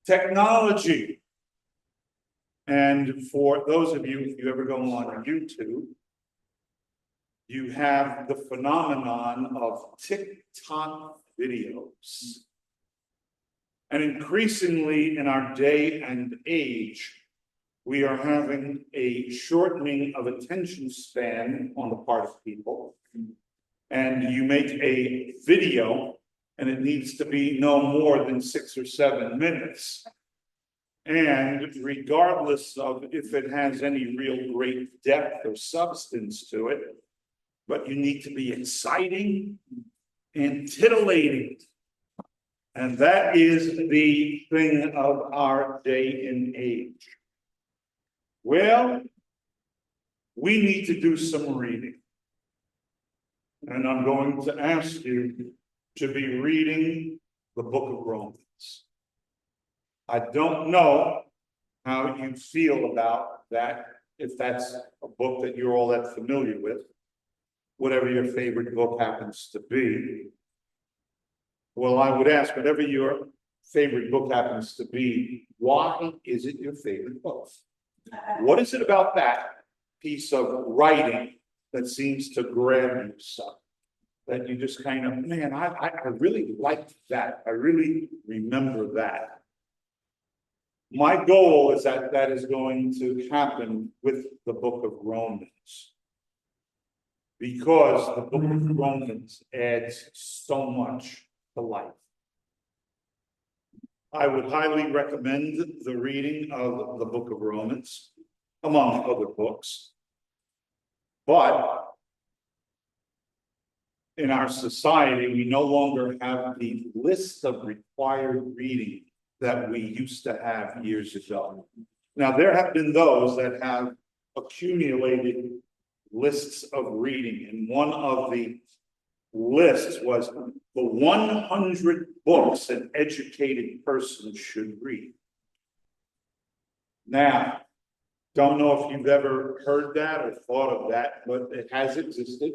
technology. And for those of you, if you ever go on YouTube, you have the phenomenon of TikTok videos. And increasingly in our day and age, we are having a shortening of attention span on the part of people. And you make a video and it needs to be no more than 6 or 7 minutes. And regardless of if it has any real great depth or substance to it, but you need to be exciting and titillating. And that is the thing of our day and age. Well, we need to do some reading. And I'm going to ask you to be reading the book of Romans. I don't know how you feel about that, if that's a book that you're all that familiar with, whatever your favorite book happens to be. Well, I would ask, whatever your favorite book happens to be, why is it your favorite book? What is it about that piece of writing that seems to grab you so? That you just kind of, man, I really liked that. I really remember that. My goal is that that is going to happen with the book of Romans. Because the book of Romans adds so much to life. I would highly recommend the reading of the book of Romans, among other books. But in our society, we no longer have the list of required reading that we used to have years ago. Now, there have been those that have accumulated lists of reading, and one of the lists was the 100 books an educated person should read. Now, don't know if you've ever heard that or thought of that, but it has existed,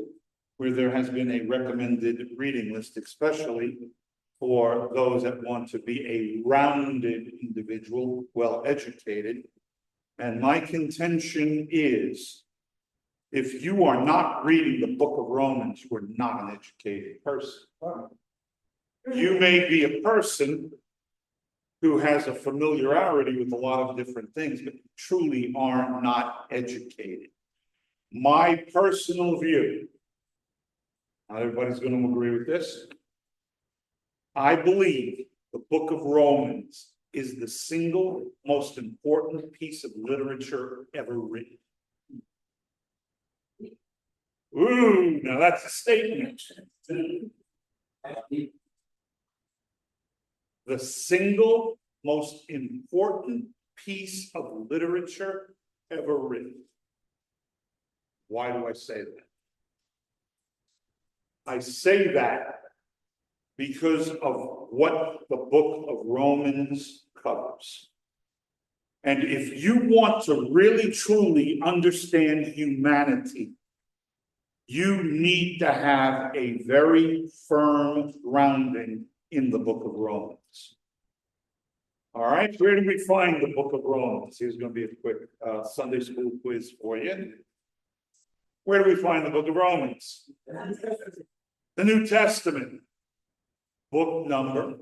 where there has been a recommended reading list, especially for those that want to be a rounded individual, well-educated. And my contention is, if you are not reading the book of Romans, you are not an educated person. You may be a person who has a familiarity with a lot of different things, but truly are not educated. My personal view, not everybody's going to agree with this, I believe the book of Romans is the single most important piece of literature ever written. Ooh, now that's a statement. The single most important piece of literature ever written. Why do I say that? I say that because of what the book of Romans covers. And if you want to really truly understand humanity, you need to have a very firm grounding in the book of Romans. All right, where do we find the book of Romans? Here's going to be a quick Sunday school quiz for you. Where do we find the book of Romans? The New Testament. Book number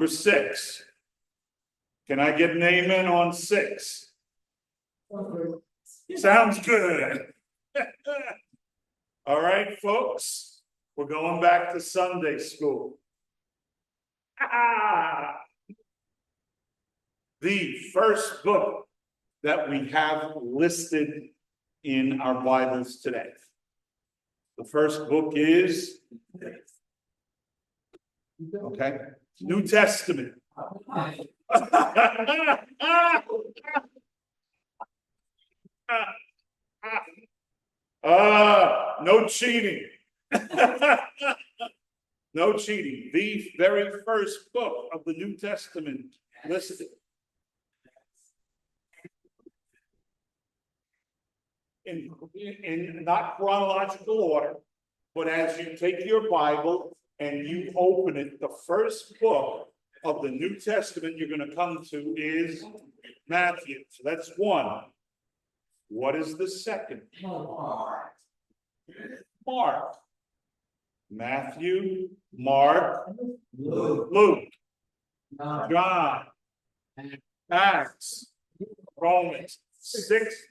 6. Can I get an amen on 6? Sounds good. All right, folks, we're going back to Sunday school. The first book that we have listed in our Bibles today. The first book is, okay, New Testament. No cheating. No cheating. The very first book of the New Testament listed. In not chronological order, but as you take your Bible and you open it, the first book of the New Testament you're going to come to is Matthew. So that's one. What is the second? Mark. Matthew, Mark, Luke, John, Acts, Romans. Sixth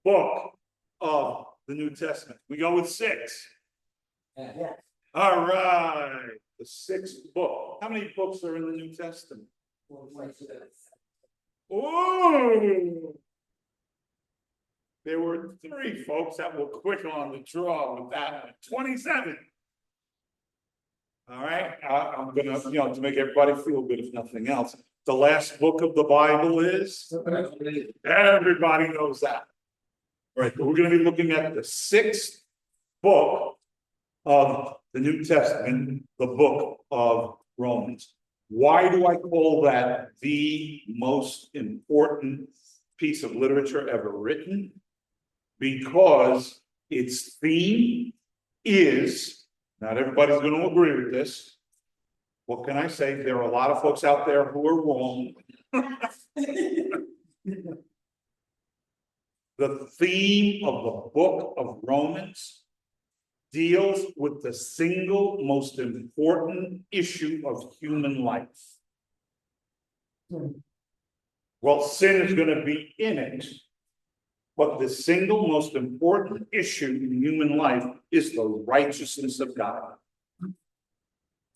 book of the New Testament. We go with 6. All right. The 6th book. How many books are in the New Testament? Ooh. There were 3 folks that were quick on the draw with that one. 27. All right. I'm gonna, to make everybody feel good, if nothing else. The last book of the Bible is. Everybody knows that. Right. But we're going to be looking at the 6th book of the New Testament, the book of Romans. Why do I call that the most important piece of literature ever written? Because its theme is, not everybody's going to agree with this. What can I say? There are a lot of folks out there who are wrong. The theme of the book of Romans deals with the single most important issue of human life. Well, sin is going to be in it, but the single most important issue in human life is the righteousness of God.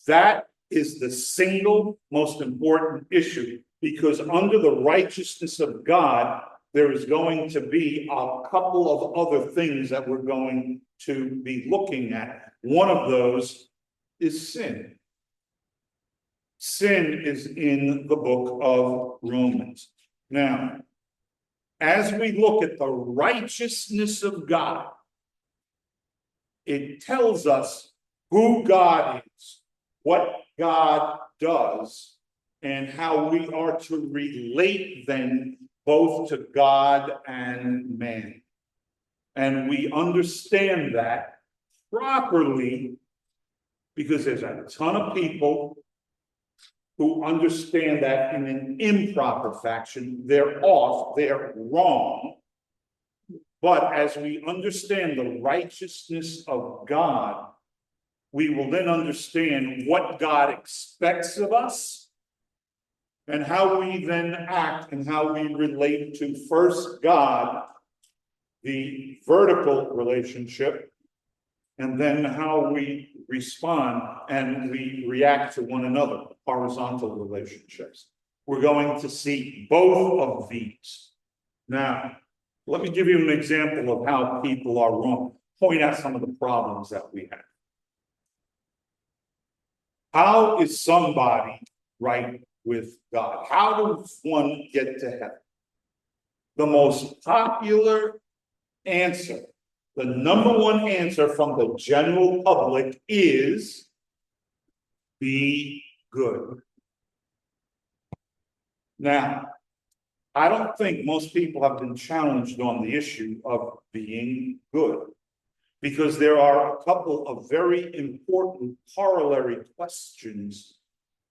That is the single most important issue, because under the righteousness of God, there is going to be a couple of other things that we're going to be looking at. One of those is sin. Sin is in the book of Romans. Now, as we look at the righteousness of God, it tells us who God is, what God does, and how we are to relate then both to God and man. And we understand that properly because there's a ton of people who understand that in an improper fashion. They're off, they're wrong. But as we understand the righteousness of God, we will then understand what God expects of us and how we then act and how we relate to first God, the vertical relationship, and then how we respond and we react to one another, horizontal relationships. We're going to see both of these. Now, let me give you an example of how people are wrong. Point out some of the problems that we have. How is somebody right with God? How does one get to heaven? The most popular answer, the number one answer from the general public is be good. Now, I don't think most people have been challenged on the issue of being good, because there are a couple of very important corollary questions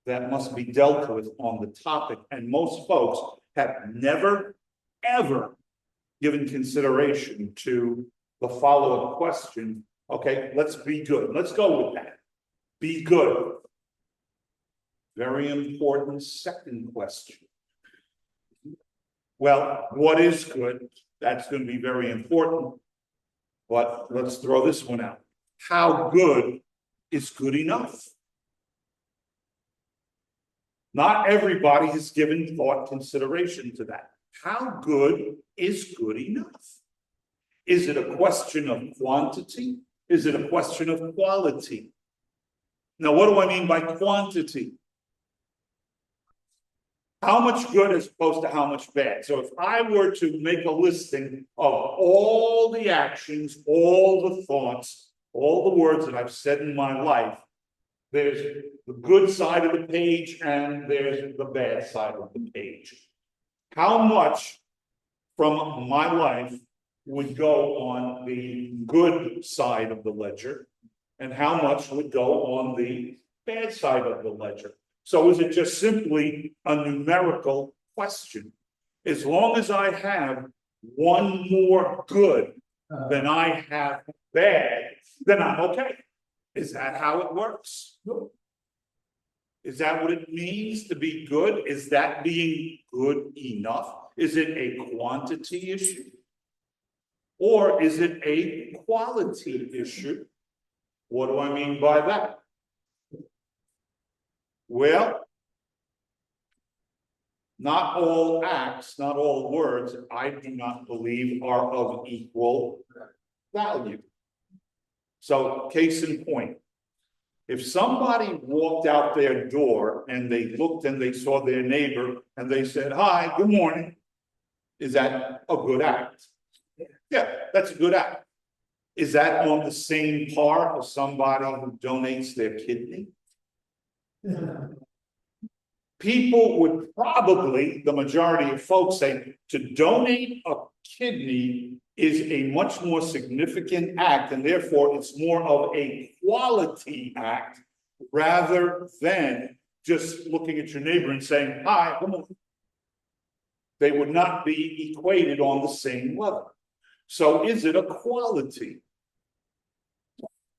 that must be dealt with on the topic, and most folks have never, ever given consideration to the follow-up question. Okay, let's be good. Let's go with that. Be good. Very important second question. Well, what is good? That's going to be very important. But let's throw this one out. How good is good enough? Not everybody has given thought consideration to that. How good is good enough? Is it a question of quantity? Is it a question of quality? Now, what do I mean by quantity? How much good as opposed to how much bad? So if I were to make a listing of all the actions, all the thoughts, all the words that I've said in my life, there's the good side of the page and there's the bad side of the page. How much from my life would go on the good side of the ledger, and how much would go on the bad side of the ledger? So is it just simply a numerical question? As long as I have one more good than I have bad, then I'm okay. Is that how it works? Is that what it means to be good? Is that being good enough? Is it a quantity issue? Or is it a quality issue? What do I mean by that? Well, not all acts, not all words, I do not believe are of equal value. So, case in point, if somebody walked out their door and they looked and they saw their neighbor and they said, "Hi, good morning," is that a good act? Yeah, that's a good act. Is that on the same par as somebody who donates their kidney? People would probably, the majority of folks say, to donate a kidney is a much more significant act, and therefore it's more of a quality act rather than just looking at your neighbor and saying, "Hi, come on." They would not be equated on the same level. So is it a quality?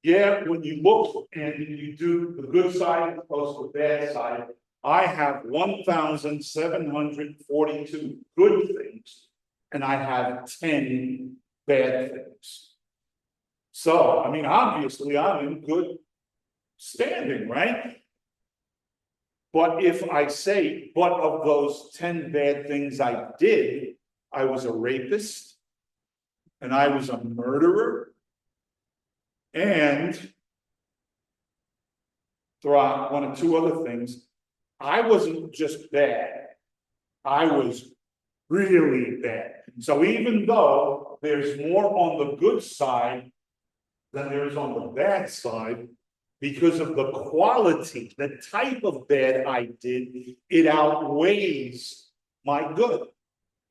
Yeah, when you look and you do the good side as opposed to the bad side, I have 1,742 good things, and I have 10 bad things. So, I mean, obviously, I'm in good standing, right? But if I say, but of those 10 bad things I did, I was a rapist, and I was a murderer, and throw out one or two other things, I wasn't just bad, I was really bad. So even though there's more on the good side than there is on the bad side, because of the quality, the type of bad I did, it outweighs my good.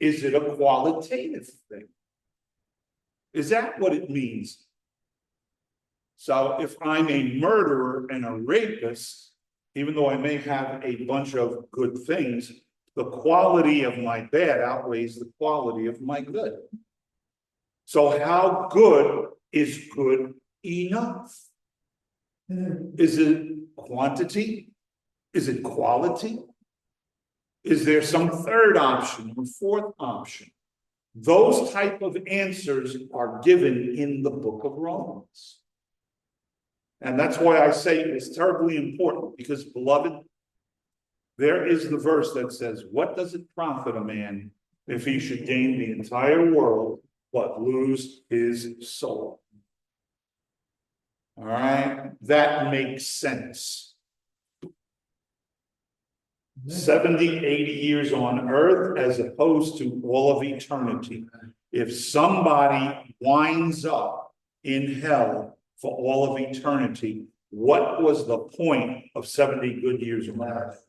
Is it a qualitative thing? Is that what it means? So if I'm a murderer and a rapist, even though I may have a bunch of good things, the quality of my bad outweighs the quality of my good. So how good is good enough? Is it quantity? Is it quality? Is there some third option or fourth option? Those type of answers are given in the book of Romans. And that's why I say it's terribly important, because, beloved, there is the verse that says, "What does it profit a man if he should gain the entire world but lose his soul?" All right, that makes sense. 70, 80 years on earth as opposed to all of eternity. If somebody winds up in hell for all of eternity, what was the point of 70 good years on earth?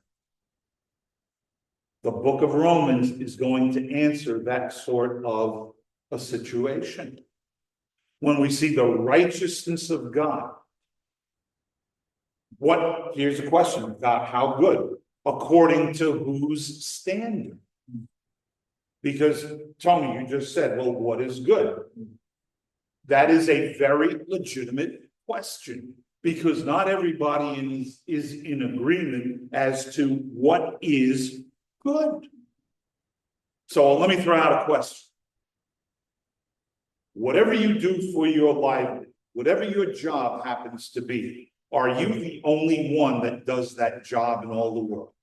The book of Romans is going to answer that sort of a situation. When we see the righteousness of God, here's the question, God, how good? According to whose standard? Because, Tony, you just said, well, what is good? That is a very legitimate question, because not everybody is in agreement as to what is good. So let me throw out a question. Whatever you do for your livelihood, whatever your job happens to be, are you the only one that does that job in all the world?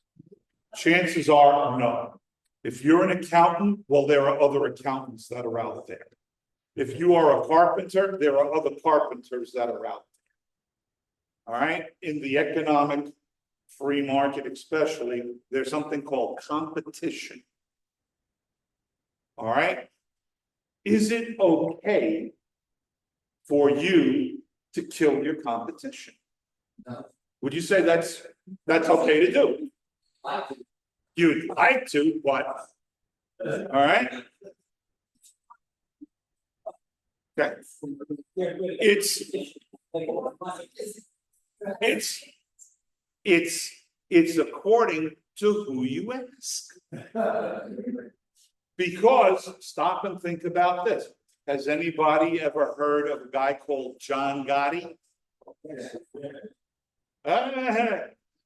Chances are no. If you're an accountant, well, there are other accountants that are out there. If you are a carpenter, there are other carpenters that are out there. All right? In the economic free market especially, there's something called competition. All right? Is it okay for you to kill your competition? No. Would you say that's okay to do? You'd like to, but all right. Okay. It's It's according to who you ask. Because, stop and think about this. Has anybody ever heard of a guy called John Gotti?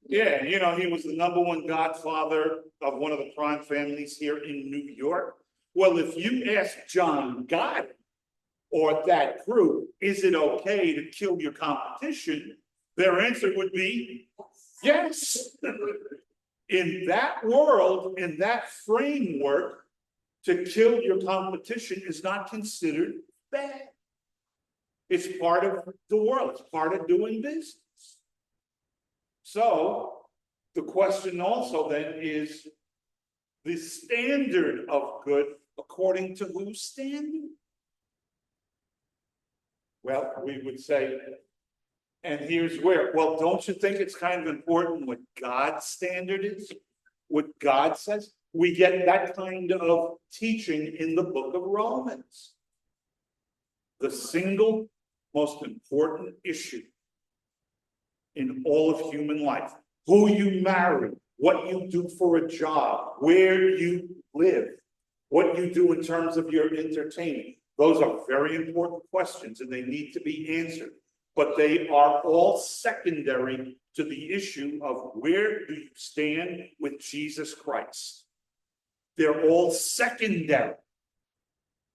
Yeah, you know, he was the #1 godfather of one of the crime families here in New York. Well, if you ask John Gotti or that group, is it okay to kill your competition? Their answer would be yes. In that world, in that framework, to kill your competition is not considered bad. It's part of the world. It's part of doing business. So the question also then is the standard of good according to whose standard? Well, we would say, and here's where, well, don't you think it's kind of important what God's standard is? What God says? We get that kind of teaching in the book of Romans. The single most important issue in all of human life, who you marry, what you do for a job, where you live, what you do in terms of your entertainment. Those are very important questions and they need to be answered. But they are all secondary to the issue of where do you stand with Jesus Christ. They're all secondary.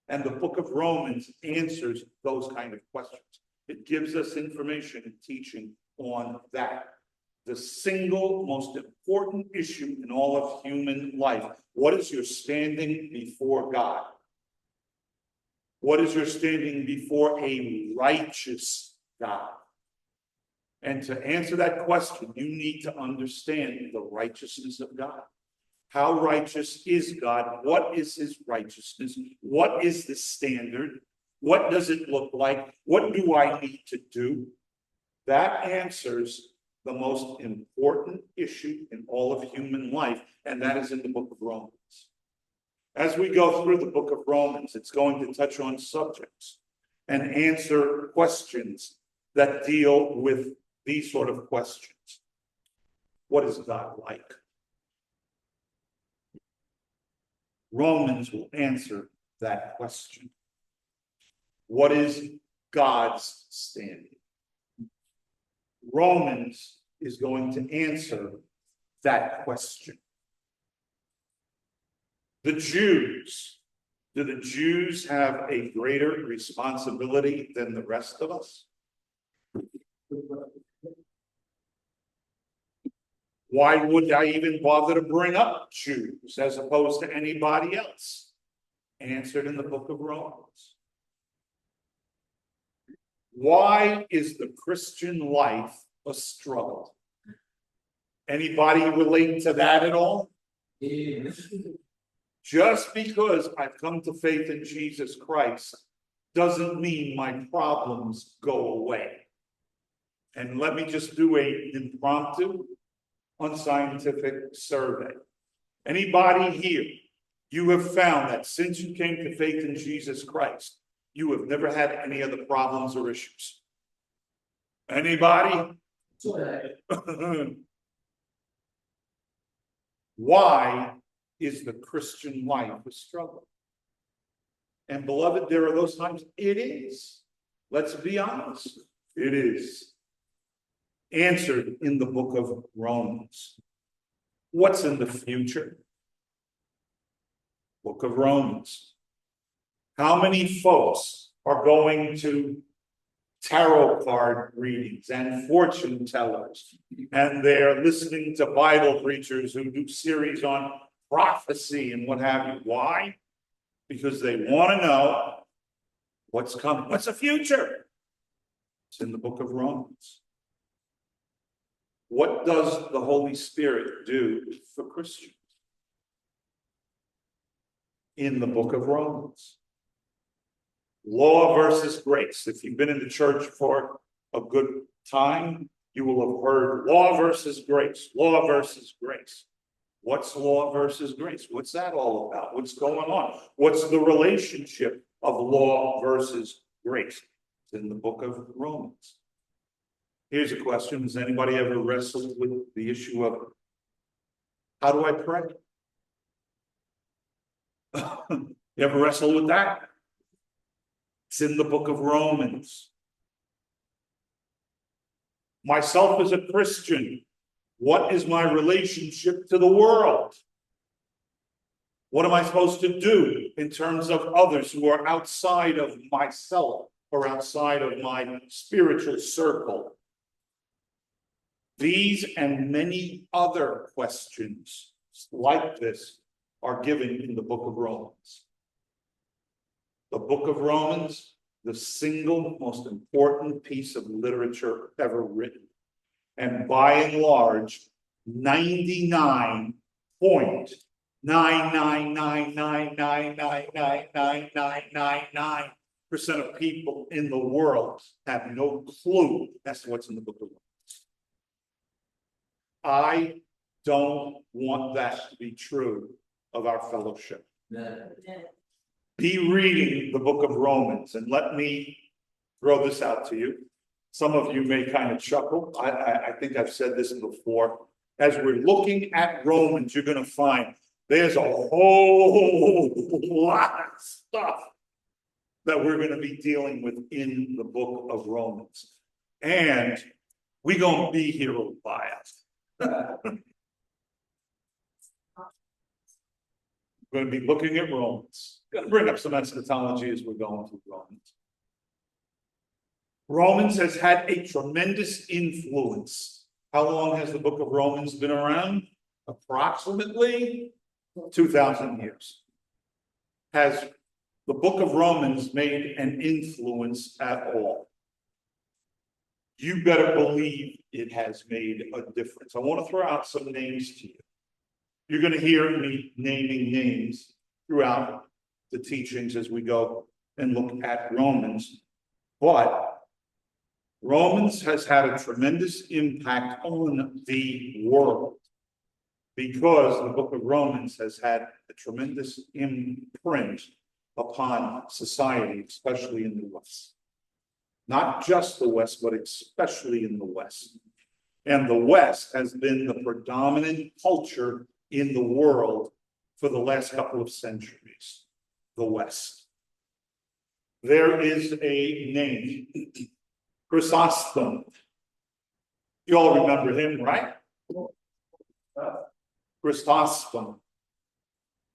And the book of Romans answers those kind of questions. It gives us information and teaching on that. The single most important issue in all of human life. What is your standing before God? What is your standing before a righteous God? And to answer that question, you need to understand the righteousness of God. How righteous is God? What is his righteousness? What is the standard? What does it look like? What do I need to do? That answers the most important issue in all of human life, and that is in the book of Romans. As we go through the book of Romans, it's going to touch on subjects and answer questions that deal with these sort of questions. What is God like? Romans will answer that question. What is God's standing? Romans is going to answer that question. The Jews, do the Jews have a greater responsibility than the rest of us? Why would I even bother to bring up Jews as opposed to anybody else? Answered in the book of Romans. Why is the Christian life a struggle? Anybody relate to that at all? Just because I've come to faith in Jesus Christ doesn't mean my problems go away. And let me just do an impromptu, unscientific survey. Anybody here, you have found that since you came to faith in Jesus Christ, you have never had any other problems or issues? Anybody? Why is the Christian life a struggle? And beloved, there are those times it is. Let's be honest. It is. Answered in the book of Romans. What's in the future? Book of Romans. How many folks are going to tarot card readings and fortune tellers, and they're listening to Bible preachers who do series on prophecy and what have you? Why? Because they want to know what's coming. What's the future? It's in the book of Romans. What does the Holy Spirit do for Christians? In the book of Romans. Law versus grace. If you've been in the church for a good time, you will have heard law versus grace, law versus grace. What's law versus grace? What's that all about? What's going on? What's the relationship of law versus grace? It's in the book of Romans. Here's a question. Has anybody ever wrestled with the issue of How do I pray? You ever wrestle with that? It's in the book of Romans. Myself as a Christian, what is my relationship to the world? What am I supposed to do in terms of others who are outside of myself or outside of my spiritual circle? These and many other questions like this are given in the book of Romans. The book of Romans, the single most important piece of literature ever written. And by and large, 99.99999999999% of people in the world have no clue as to what's in the book of Romans. I don't want that to be true of our fellowship. Be reading the book of Romans, and let me throw this out to you. Some of you may kind of chuckle. I think I've said this before. As we're looking at Romans, you're going to find there's a whole lot of stuff that we're going to be dealing with in the book of Romans. And we're going to be here a while. We're going to be looking at Romans. Going to bring up some eschatology as we're going through Romans. Romans has had a tremendous influence. How long has the book of Romans been around? Approximately 2,000 years. Has the book of Romans made an influence at all? You better believe it has made a difference. I want to throw out some names to you. You're going to hear me naming names throughout the teachings as we go and look at Romans. But Romans has had a tremendous impact on the world because the book of Romans has had a tremendous imprint upon society, especially in the West. Not just the West, but especially in the West. And the West has been the predominant culture in the world for the last couple of centuries. The West. There is a name, Chrysostom. You all remember him, right? Chrysostom.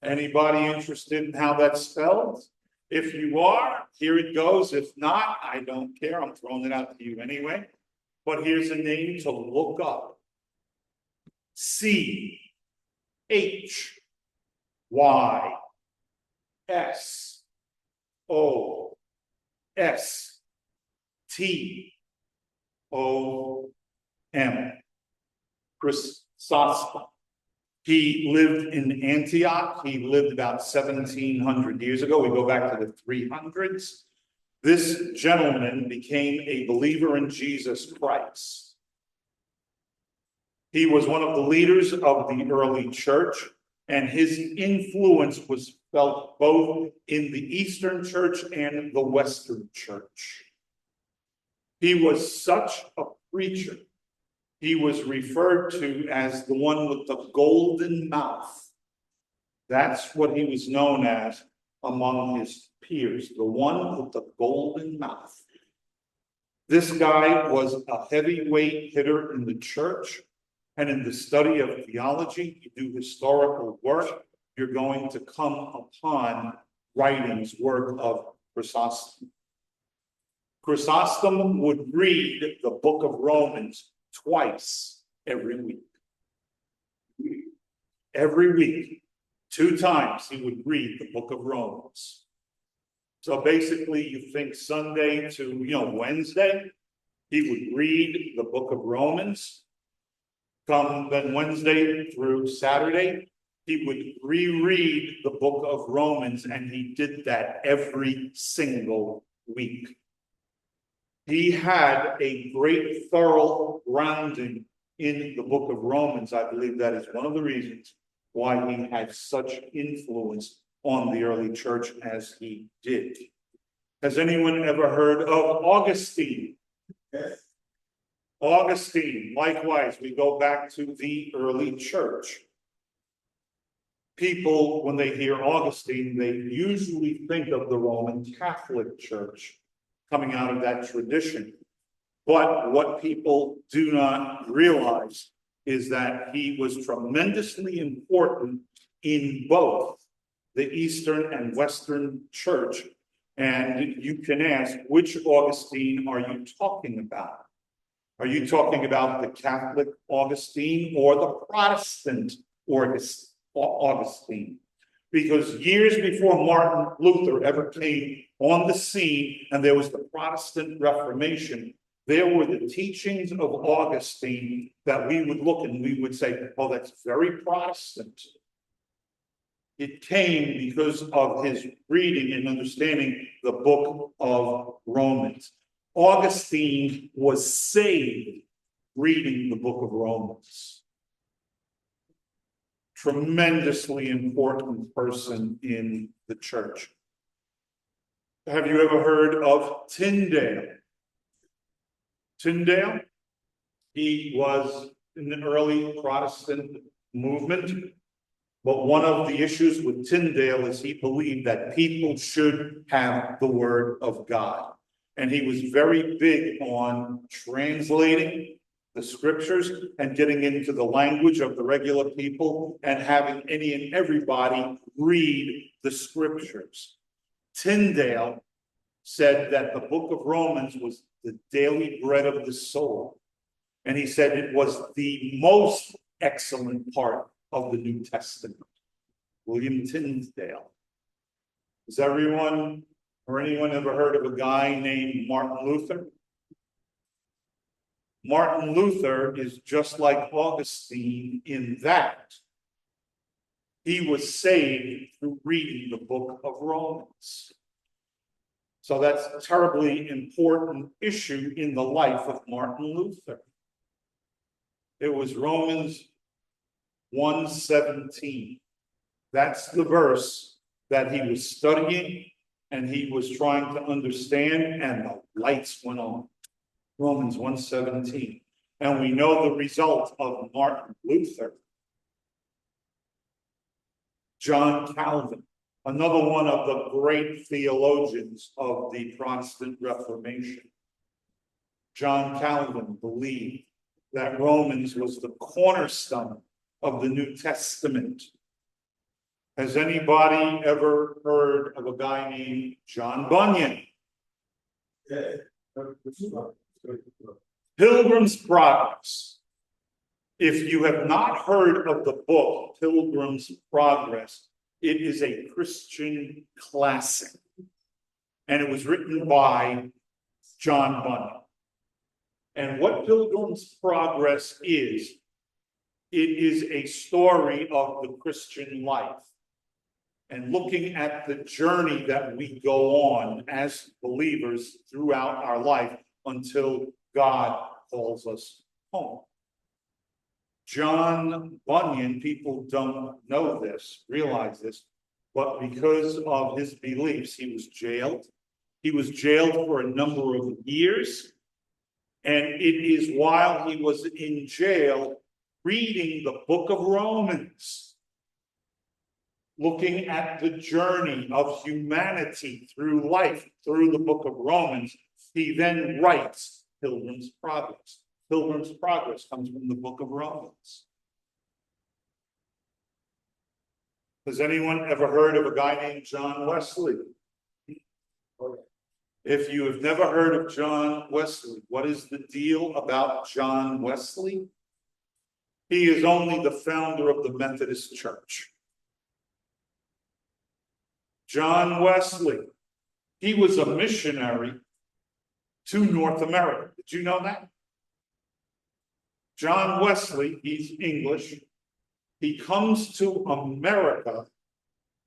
Anybody interested in how that's spelled? If you are, here it goes. If not, I don't care. I'm throwing it out to you anyway. But here's a name to look up. C-H-Y-S-O-S-T-O-M. Chrysostom. He lived in Antioch. He lived about 1,700 years ago. We go back to the 300s. This gentleman became a believer in Jesus Christ. He was one of the leaders of the early church, and his influence was felt both in the Eastern Church and the Western Church. He was such a preacher. He was referred to as the one with the golden mouth. That's what he was known as among his peers, the one with the golden mouth. This guy was a heavyweight hitter in the church, and in the study of theology, you do historical work, you're going to come upon writings, work of Chrysostom. Chrysostom would read the book of Romans twice every week. Every week, 2 times he would read the book of Romans. So basically you think Sunday to Wednesday, he would read the book of Romans. Come then Wednesday through Saturday, he would reread the book of Romans, and he did that every single week. He had a great thorough grounding in the book of Romans. I believe that is one of the reasons why he had such influence on the early church as he did. Has anyone ever heard of Augustine? Yes. Augustine, likewise, we go back to the early church. people, when they hear Augustine, they usually think of the Roman Catholic Church coming out of that tradition. But what people do not realize is that he was tremendously important in both the Eastern and Western Church. And you can ask, which Augustine are you talking about? Are you talking about the Catholic Augustine or the Protestant Augustine? Because years before Martin Luther ever came on the scene and there was the Protestant Reformation, there were the teachings of Augustine that we would look and we would say, oh, that's very Protestant. It came because of his reading and understanding the book of Romans. Augustine was saved reading the book of Romans. Tremendously important person in the church. Have you ever heard of Tyndale? Tyndale, he was in the early Protestant movement, but one of the issues with Tyndale is he believed that people should have the word of God. And he was very big on translating the scriptures and getting into the language of the regular people and having any and everybody read the scriptures. Tyndale said that the book of Romans was the daily bread of the soul. And he said it was the most excellent part of the New Testament. William Tyndale. Has everyone or anyone ever heard of a guy named Martin Luther? Martin Luther is just like Augustine in that he was saved through reading the book of Romans. So that's a terribly important issue in the life of Martin Luther. It was Romans 1:17. That's the verse that he was studying and he was trying to understand, and the lights went on. Romans 1:17. And we know the result of Martin Luther. John Calvin, another one of the great theologians of the Protestant Reformation. John Calvin believed that Romans was the cornerstone of the New Testament. Has anybody ever heard of a guy named John Bunyan? Pilgrim's Progress. If you have not heard of the book Pilgrim's Progress, it is a Christian classic. And it was written by John Bunyan. And what Pilgrim's Progress is, it is a story of the Christian life. And looking at the journey that we go on as believers throughout our life until God calls us home. John Bunyan, people don't know this, realize this, but because of his beliefs, he was jailed. He was jailed for a number of years. And it is while he was in jail reading the book of Romans, looking at the journey of humanity through life, through the book of Romans, he then writes Pilgrim's Progress. Pilgrim's Progress comes from the book of Romans. Has anyone ever heard of a guy named John Wesley? If you have never heard of John Wesley, what is the deal about John Wesley? He is only the founder of the Methodist Church. John Wesley, he was a missionary to North America. Did you know that? John Wesley, he's English. He comes to America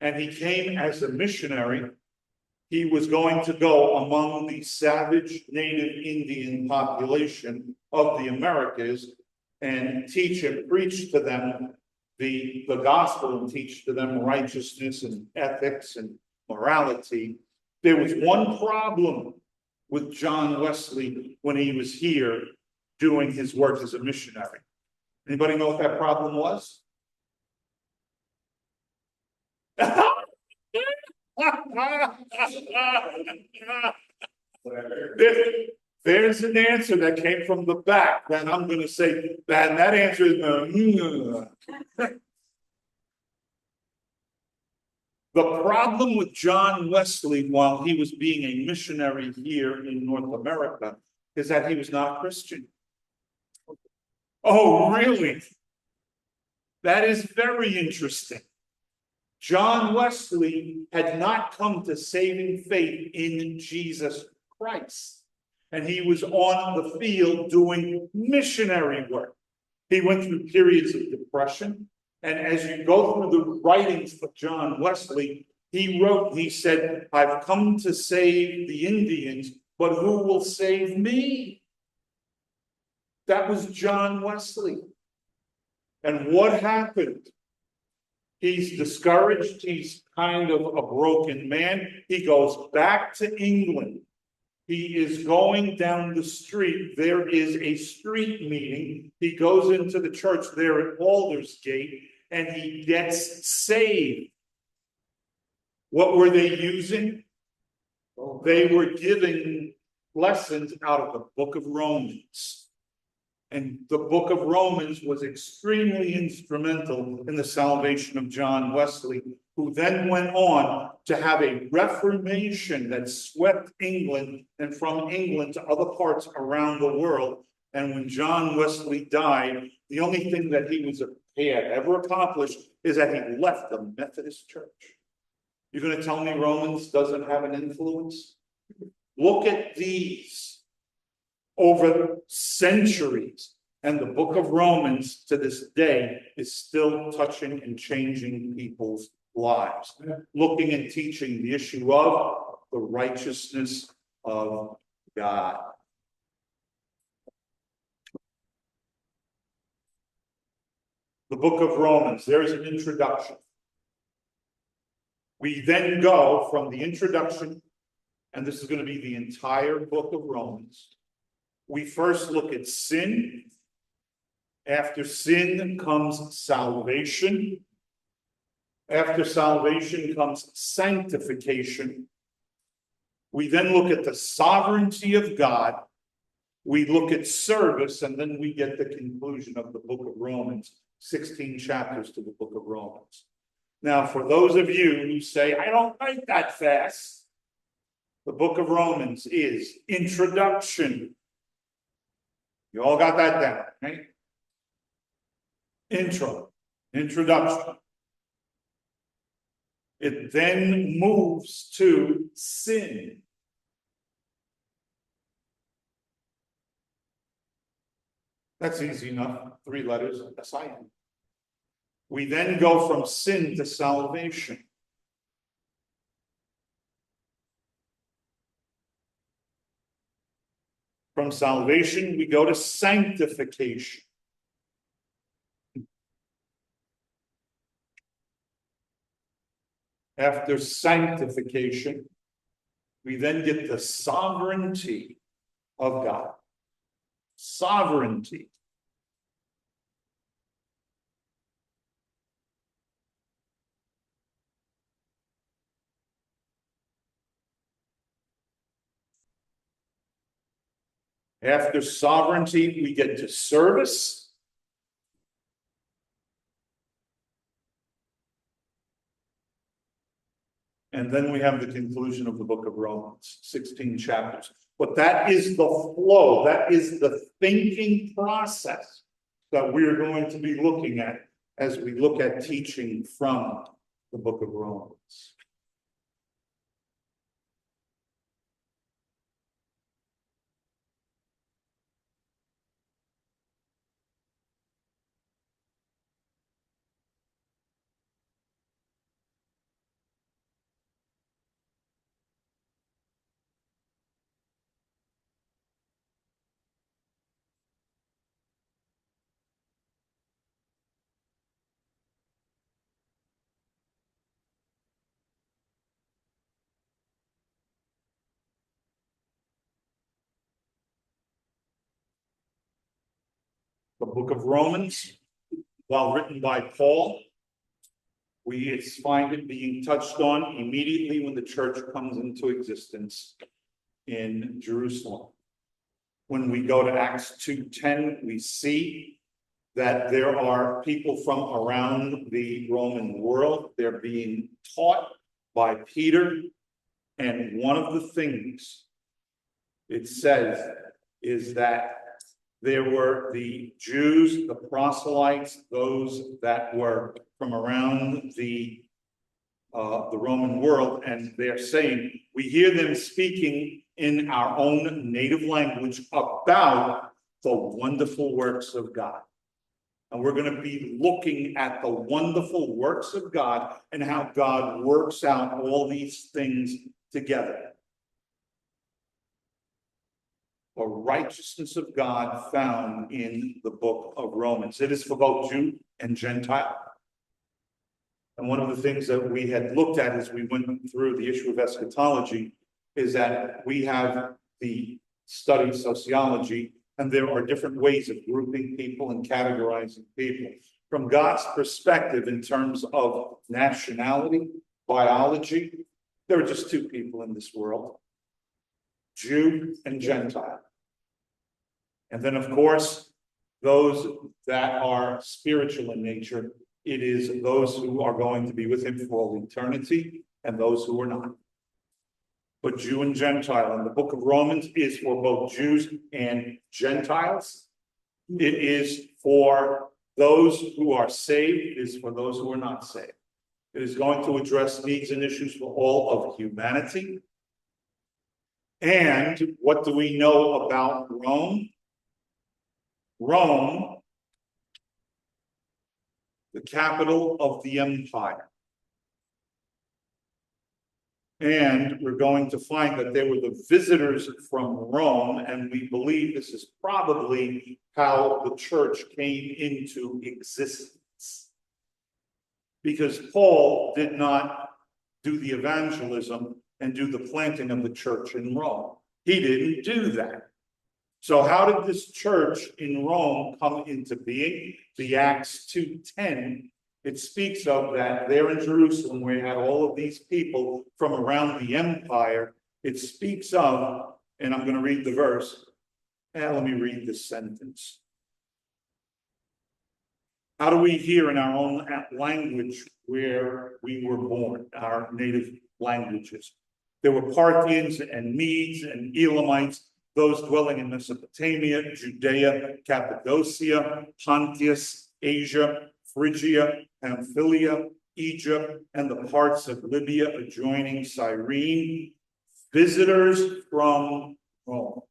and he came as a missionary. He was going to go among the savage native Indian population of the Americas and teach and preach to them the gospel and teach to them righteousness and ethics and morality. There was one problem with John Wesley when he was here doing his work as a missionary. Anybody know what that problem was? There's an answer that came from the back, then I'm gonna say, that answer is, the problem with John Wesley while he was being a missionary here in North America is that he was not a Christian. Oh, really? That is very interesting. John Wesley had not come to saving faith in Jesus Christ. And he was on the field doing missionary work. He went through periods of depression. And as you go through the writings of John Wesley, he said, I've come to save the Indians, but who will save me? That was John Wesley. And what happened? He's discouraged. He's kind of a broken man. He goes back to England. He is going down the street. There is a street meeting. He goes into the church there at Aldersgate, and he gets saved. What were they using? They were giving lessons out of the book of Romans. And the book of Romans was extremely instrumental in the salvation of John Wesley, who then went on to have a reformation that swept England and from England to other parts around the world. And when John Wesley died, the only thing that he had ever accomplished is that he left the Methodist Church. You're going to tell me Romans doesn't have an influence? Look at these. Over centuries, and the book of Romans to this day is still touching and changing people's lives, looking and teaching the issue of the righteousness of God. The book of Romans, there is an introduction. We then go from the introduction, and this is going to be the entire book of Romans. We first look at sin. After sin comes salvation. After salvation comes sanctification. We then look at the sovereignty of God. We look at service, and then we get the conclusion of the book of Romans, 16 chapters to the book of Romans. Now, for those of you who say, I don't write that fast, the book of Romans is introduction. You all got that down, right? Introduction. It then moves to sin. That's easy enough. 3 letters, S-I-N. We then go from sin to salvation. From salvation, we go to sanctification. After sanctification, we then get the sovereignty of God. Sovereignty. After sovereignty, we get to service. And then we have the conclusion of the book of Romans, 16 chapters. But that is the flow, that is the thinking process that we're going to be looking at as we look at teaching from the book of Romans. The book of Romans, while written by Paul, We find it being touched on immediately when the church comes into existence in Jerusalem. When we go to Acts 2:10, we see that there are people from around the Roman world. They're being taught by Peter. And one of the things it says is that there were the Jews, the proselytes, those that were from around the Roman world, and they're saying, we hear them speaking in our own native language about the wonderful works of God. And we're going to be looking at the wonderful works of God and how God works out all these things together. The righteousness of God found in the book of Romans. It is for both Jew and Gentile. And one of the things that we had looked at as we went through the issue of eschatology is that we have the study sociology, and there are different ways of grouping people and categorizing people. From God's perspective, in terms of nationality, biology, there are just two people in this world, Jew and Gentile. And then, of course, those that are spiritual in nature, it is those who are going to be with him for all eternity and those who are not. But Jew and Gentile, and the book of Romans is for both Jews and Gentiles. It is for those who are saved, it is for those who are not saved. It is going to address needs and issues for all of humanity. And what do we know about Rome? Rome, the capital of the empire. And we're going to find that there were the visitors from Rome, and we believe this is probably how the church came into existence. Because Paul did not do the evangelism and do the planting of the church in Rome. He didn't do that. So how did this church in Rome come into being? The Acts 2:10, it speaks of that there in Jerusalem, where you had all of these people from around the empire. It speaks of, and I'm going to read the verse. Let me read this sentence. How do we hear in our own language where we were born, our native languages? There were Parthians and Medes and Elamites, those dwelling in Mesopotamia, Judea, Cappadocia, Pontus, Asia, Phrygia, Pamphylia, Egypt, and the parts of Libya adjoining Cyrene, visitors from Rome.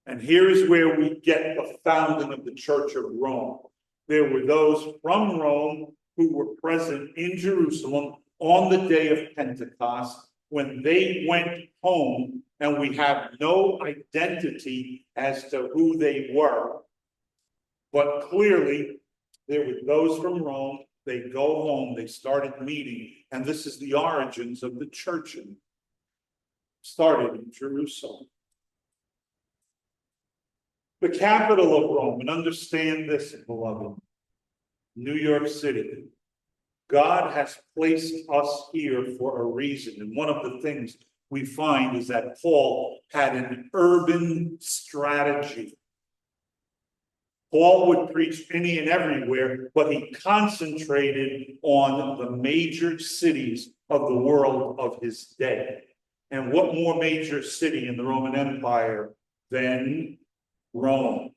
And here is where we get the founding of the Church of Rome. There were those from Rome who were present in Jerusalem on the day of Pentecost when they went home, and we have no identity as to who they were. But clearly, there were those from Rome. They go home, they started meeting, and this is the origins of the church. Started in Jerusalem. The capital of Rome, and understand this, beloved, New York City. God has placed us here for a reason. And one of the things we find is that Paul had an urban strategy. Paul would preach any and everywhere, but he concentrated on the major cities of the world of his day. And what more major city in the Roman Empire than Rome?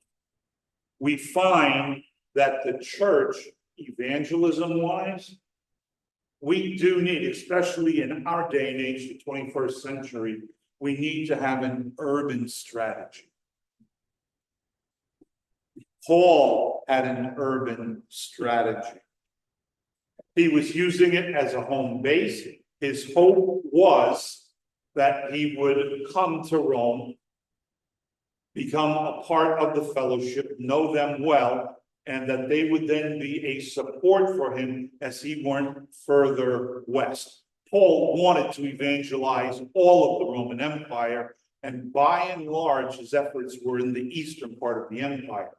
We find that the church, evangelism-wise, we do need, especially in our day and age, the 21st century, we need to have an urban strategy. Paul had an urban strategy. He was using it as a home base. His hope was that he would come to Rome, become a part of the fellowship, know them well, and that they would then be a support for him as he went further west. Paul wanted to evangelize all of the Roman Empire, and by and large, his efforts were in the eastern part of the empire.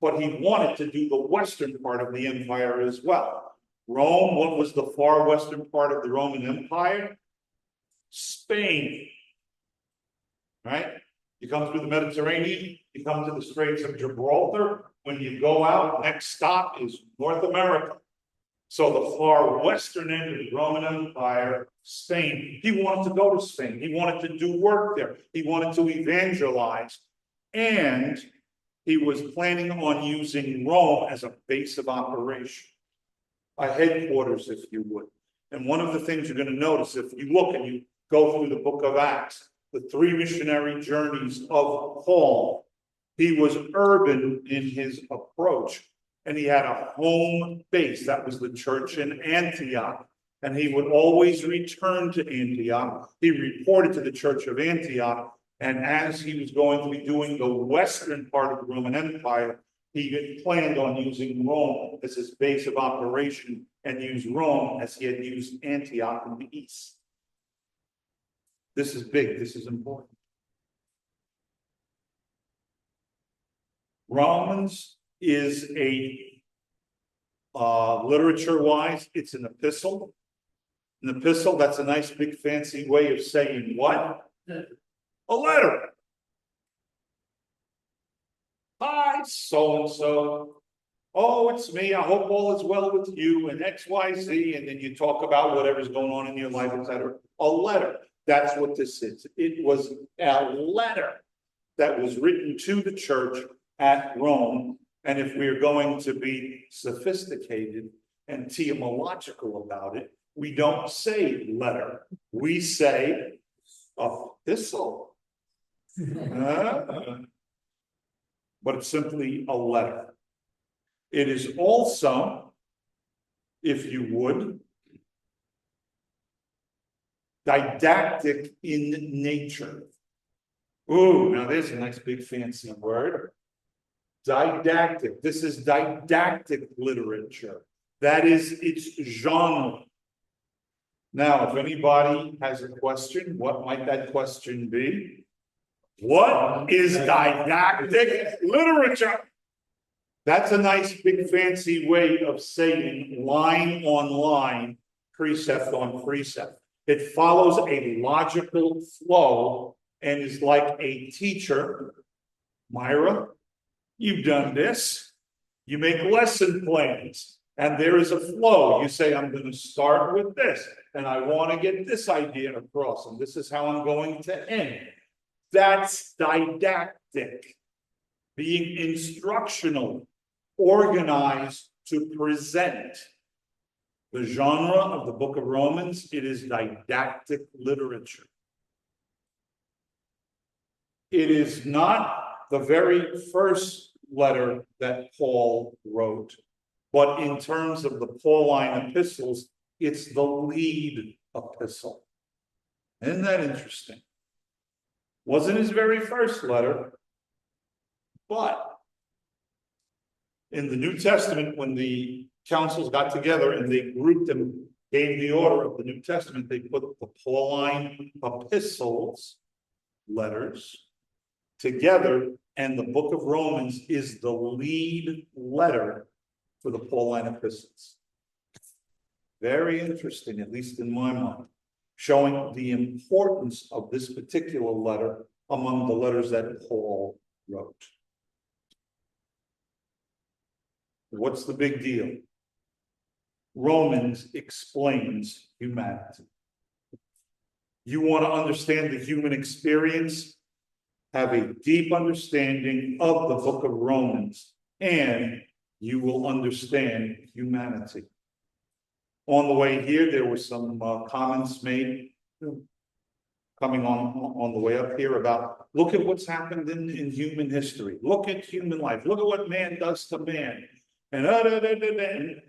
But he wanted to do the western part of the empire as well. Rome, what was the far western part of the Roman Empire? Spain. Right? You come through the Mediterranean, you come to the Straits of Gibraltar. When you go out, next stop is North America. So the far western end of the Roman Empire, Spain, he wanted to go to Spain. He wanted to do work there. He wanted to evangelize. And he was planning on using Rome as a base of operation, a headquarters, if you would. And one of the things you're going to notice, if you look and you go through the book of Acts, the 3 missionary journeys of Paul, he was urban in his approach. And he had a home base. That was the church in Antioch. And he would always return to Antioch. He reported to the church of Antioch. And as he was going to be doing the western part of the Roman Empire, he had planned on using Rome as his base of operation and use Rome as he had used Antioch in the east. This is big. This is important. Romans is a literature-wise, it's an epistle. An epistle, that's a nice big fancy way of saying what? A letter. Hi, so-and-so. Oh, it's me. I hope all is well with you and XYZ. And then you talk about whatever's going on in your life, etc. A letter. That's what this is. It was a letter that was written to the church at Rome. And if we're going to be sophisticated and etymological about it, we don't say letter. We say epistle. But it's simply a letter. It is also, if you would, didactic in nature. Ooh, now there's a nice big fancy word. Didactic. This is didactic literature. That is its genre. Now, if anybody has a question, what might that question be? What is didactic literature? That's a nice big fancy way of saying line on line, precept on precept. It follows a logical flow and is like a teacher. Myra, you've done this. You make lesson plans and there is a flow. You say, I'm going to start with this and I want to get this idea across and this is how I'm going to end. That's didactic, being instructional, organized to present. The genre of the book of Romans, it is didactic literature. It is not the very first letter that Paul wrote, but in terms of the Pauline epistles, it's the lead epistle. Isn't that interesting? Wasn't his very first letter, but in the New Testament, when the councils got together and they grouped them, gave the order of the New Testament, they put the Pauline epistles, letters, together, and the book of Romans is the lead letter for the Pauline epistles. Very interesting, at least in my mind, showing the importance of this particular letter among the letters that Paul wrote. What's the big deal? Romans explains humanity. You want to understand the human experience? Have a deep understanding of the book of Romans, and you will understand humanity. On the way here, there were some comments made coming on the way up here about, look at what's happened in human history. Look at human life. Look at what man does to man. And a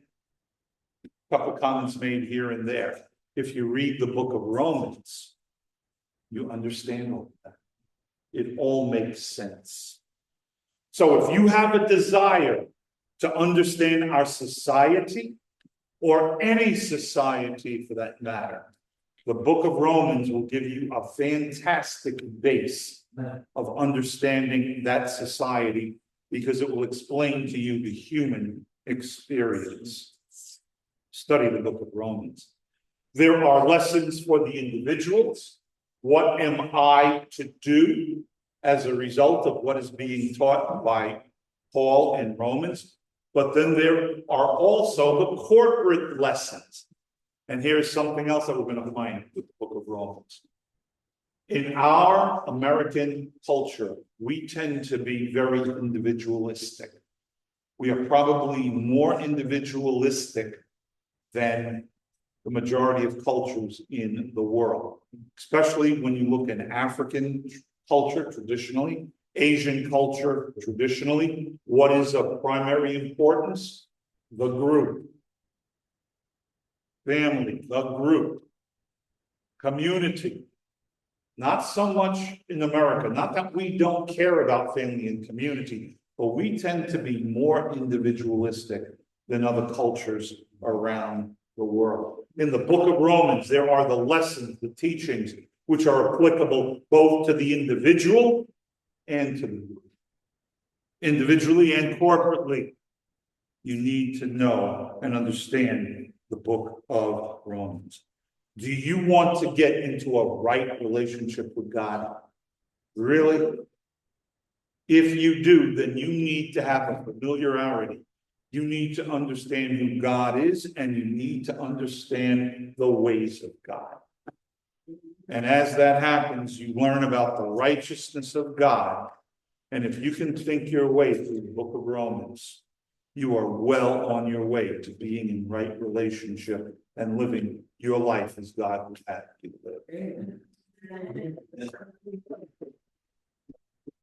couple comments made here and there. If you read the book of Romans, you understand all that. It all makes sense. So if you have a desire to understand our society, or any society for that matter, the book of Romans will give you a fantastic base of understanding that society, because it will explain to you the human experience. study the book of Romans. There are lessons for the individuals. What am I to do as a result of what is being taught by Paul in Romans? But then there are also the corporate lessons. And here's something else that we're going to find with the book of Romans. In our American culture, we tend to be very individualistic. We are probably more individualistic than the majority of cultures in the world, especially when you look in African culture traditionally, Asian culture traditionally. What is of primary importance? The group. Family, the group. Community. Not so much in America, not that we don't care about family and community, but we tend to be more individualistic than other cultures around the world. In the book of Romans, there are the lessons, the teachings, which are applicable both to the individual and to the group. Individually and corporately, you need to know and understand the book of Romans. Do you want to get into a right relationship with God? Really? If you do, then you need to have a familiarity. You need to understand who God is, and you need to understand the ways of God. And as that happens, you learn about the righteousness of God. And if you can think your way through the book of Romans, you are well on your way to being in right relationship and living your life as God would have you live. Amen.